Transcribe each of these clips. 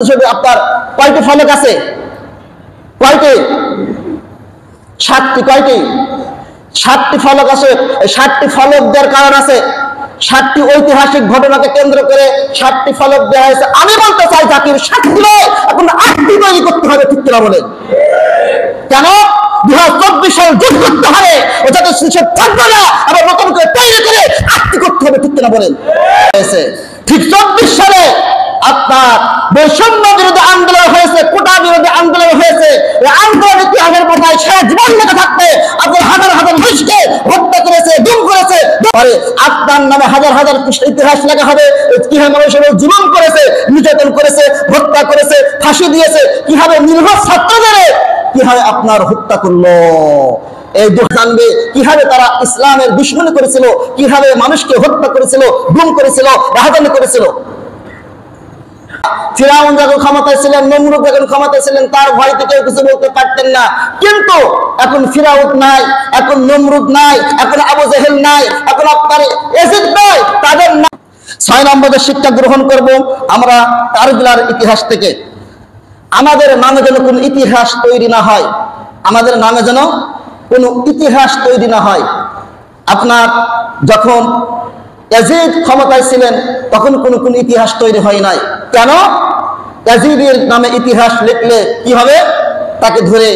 আপনার কয়টি ফলক আছে? কয়টি? 7টি। কয়টি? 7টি ফলক আছে। 7টি ফলক দেওয়ার কারণ আছে। 7টি ঐতিহাসিক ঘটনাকে কেন্দ্র করে 7টি ফলক দেওয়া হয়েছে। আমি বলতে চাই জাতির 7টি নয়, এখন 8টি তৈরি করতে হবে। ঠিক কিনা বলেন? কেন? 2024 সাল যুদ্ধ করতে হবে, ও যাতে শিশু থাকবে না, আবার নতুন করে তৈরি করে 8টি করতে হবে। ঠিক কিনা বলেন? ঠিক 24 সালে আপনার বৈষম্য বিরোধী আন্দোলন হয়েছে, কোটা বিরোধী আন্দোলন হয়েছে। এই আন্দোলন ইতিহাসের পাতায় সারা জীবন লেগে থাকবে। আপনার হাজার হাজার মানুষকে হত্যা করেছে, গুম করেছে। আপনার নামে হাজার হাজার ইতিহাস লেখা হবে, কিভাবে মানুষের জুলুম করেছে, নির্যাতন করেছে, হত্যা করেছে, ফাঁসি দিয়েছে, কিভাবে নির্ভর ছাত্রদের কিভাবে আপনার হত্যা করলো। এই জানবে কিভাবে তারা ইসলামের দুশমনি করেছিল, কিভাবে মানুষকে হত্যা করেছিল, গুম করেছিল, রাহাজানি করেছিল। ফিরাউন যখন ক্ষমতায় ছিলেন, নমরুদ যখন ক্ষমতায় ছিলেন, তার ভয় থেকে কিছু বলতে পারতেন না। কিন্তু এখন ফিরাউন নাই, এখন নমরুদ নাই, এখন আবু জেহেল নাই, এখন আপনার এজিদ নাই, তাদের 6 নম্বরের শিক্ষা গ্রহণ করব আমরা কারগুলার ইতিহাস থেকে। আমাদের নামে যেন কোনো ইতিহাস তৈরি না হয়, আমাদের নামে যেন কোনো ইতিহাস তৈরি না হয়। আপনার যখন ইয়াজিদ ক্ষমতায় ছিলেন তখন কোনো ইতিহাস তৈরি হয় নাই। কেন? ইয়াজিদের নামে ইতিহাস লিখলে কি হবে? তাকে ধরে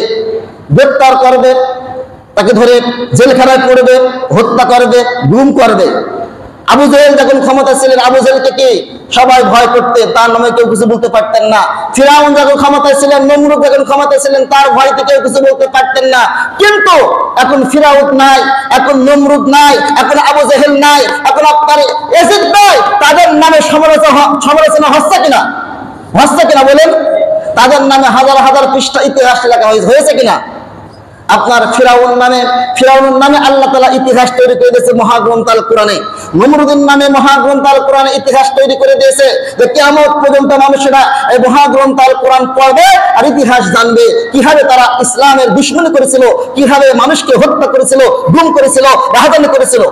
গ্রেফতার করবে, তাকে ধরে জেলখানায় পড়বে, হত্যা করবে, গুম করবে। আবু জেহেল যখন ক্ষমতা ছিলেন, আবু জেহেলকে কি সবাই ভয় করতেন, তার নামে কেউ কিছু বলতে পারতেন না। ফিরাউন যখন ক্ষমতায় ছিলেন, নমরুদ যখন ক্ষমতায় ছিলেন, তার ভয়তে কেউ কিছু বলতে পারতেন না। কিন্তু এখন ফিরাউন নাই, এখন নমরুদ নাই, এখন আবু জেহেল নাই, এখন আপনার এজিদ নাই, তাদের নামে সমালোচনা হচ্ছে কিনা? হচ্ছে কিনা বলেন? তাদের নামে হাজার হাজার পৃষ্ঠা ইতিহাস লেখা হয়েছে কিনা? আপনার ফিরাউনের নামে আল্লাহ তাআলা ইতিহাস তৈরি করে দিয়েছে মহাগ্রন্থ আল কোরআনে। নমরুদের নামে মহাগ্রন্থ আল কোরআনে ইতিহাস তৈরি করে দিয়েছে যে কিয়ামত পর্যন্ত মানুষেরা এই মহাগ্রন্থ আল কোরআন পড়বে আর ইতিহাস জানবে কিভাবে তারা ইসলামের দুশমনি করেছিল, কিভাবে মানুষকে হত্যা করেছিল, গুম করেছিল, রাহাজানি করেছিল।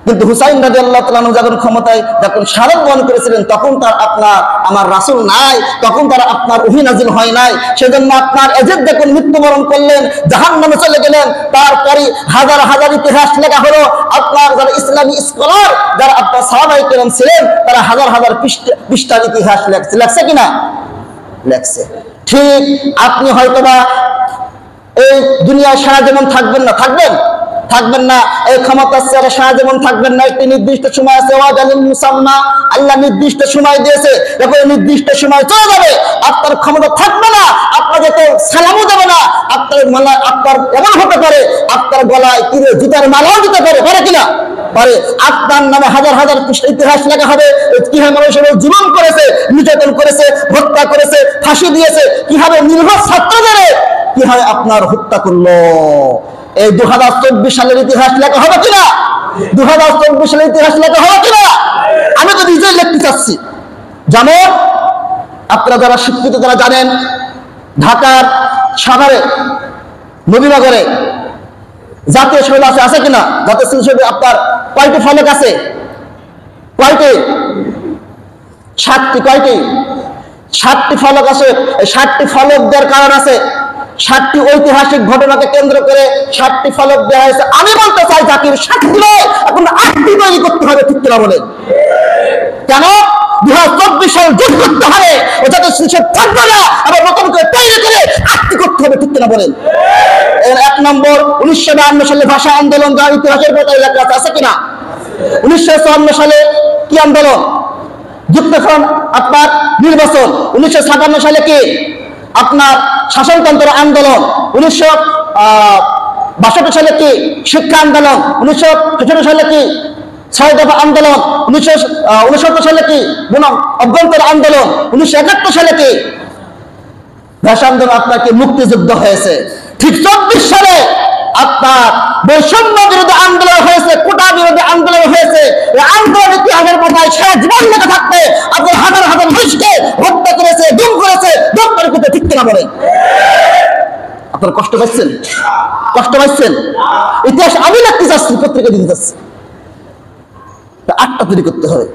কিন্তু হুসাইন রাদিয়াল্লাহু তাআলা যখন ক্ষমতায় যখন শাহাদাত বরণ করেছিলেন, তখন তার আপনার আমার রাসূল নাই, তখন তার আপনার ওহী নাযিল হয় নাই। সেজন্য আপনার এজিদ যখন মৃত্যুবরণ করলেন, জাহান্নামে চলে গেলেন, তারপরে হাজার হাজার ইতিহাস লেখা হলো। আপনার যারা ইসলামী স্কলার, যারা আপনার সাহাবায়ে কেরাম ছিলেন, তারা হাজার হাজার পৃষ্ঠার ইতিহাস লেখছে কিনা? লেখছে। ঠিক আপনি হয়তোবা এই দুনিয়ায় সারা জীবন থাকবেন না, থাকবেন না, এই ক্ষমতার চেয়ারে সারা জীবন থাকবেন না। একটি নির্দিষ্ট সময় আছে, ওয়াজালিল মুসাম্মা, আল্লাহ নির্দিষ্ট সময় দিয়েছে, যখন নির্দিষ্ট সময় চলে যাবে আপনার ক্ষমতা থাকবে না, আপনাদেরকে সালামও দেবে না, আপনার এমন হতে পারে আপনার গলায় কিনে জুতার মালাও দিতে পারে, পারে কিনা? পারে। আপনার নামে হাজার হাজার ইতিহাস লেখা হবে, কিভাবে মানুষের জুলুম করেছে, নির্যাতন করেছে, হত্যা করেছে, ফাঁসি দিয়েছে, কিভাবে নির্ভর ছাত্রদের কিভাবে আপনার হত্যা করলো। এই 2024 সালের ইতিহাস লেখা হবে কিনা? 2024 সালের ইতিহাস লেখা হবে কিনা? আমি তো নিজেই লিখতে চাচ্ছি। যেমন আপনারা যারা শিক্ষিত তারা জানেন, ঢাকার সাভারে নবীনগরে জাতীয় শহীদ আছে কিনা? জাতীয় শহীদ আপনার কয়টি ফলক আছে? কয়টি? 7টি। কয়টি? 7টি ফলক আছে। এই 7টি ফলক দেওয়ার কারণ আছে। 7টি ঐতিহাসিক ঘটনাকে কেন্দ্র করে 7টি ফলক দেওয়া হয়েছে। আমি বলতে চাই জাতির 7টি নয়, এখন 8টি তৈরি করতে হবে। ঠিক কিনা বলেন? কেন? 2024 সাল যুদ্ধ করতে হবে, ও যাতে শিশু থাকবে না, আবার নতুন করে তৈরি করে 8টি করতে হবে। ঠিক কিনা বলেন? 1 নম্বর 1952 সালে ভাষা আন্দোলন, যা ইতিহাসের পাতায় লেখা আছে কিনা? 1954 সালে কি আন্দোলন? যুক্তফ্রন্ট আপনার নির্বাচন। 1957 সালে কি আপনার শাসনতন্ত্র আন্দোলন। 1962 সালে কি শিক্ষা আন্দোলন। 1966 সালে কি 6 দফা আন্দোলন। 1969 সালে কি অভ্যন্তর আন্দোলন। 1971 সালে কি ভাষা আন্দোলন, আপনার কি মুক্তিযুদ্ধ হয়েছে। ঠিক 24 সালে আপনার বৈষম্য বিরোধী আন্দোলন হয়েছে, কোটা বিরোধী আন্দোলন হয়েছে। এই আন্দোলন ইতিহাসের পাতায় সারা জীবন লেগে থাকবে। আপনার হাজার হাজার মানুষকে হত্যা করেছে, গুম করেছে, দপ্তর করতে। ঠিক কিনা বলেন? আপনারা কষ্ট পাচ্ছেন? কষ্ট পাচ্ছেন? ইতিহাস আমি লিখতে চাচ্ছি, পত্রিকা দিতে চাচ্ছি। 8টা তৈরি করতে হবে।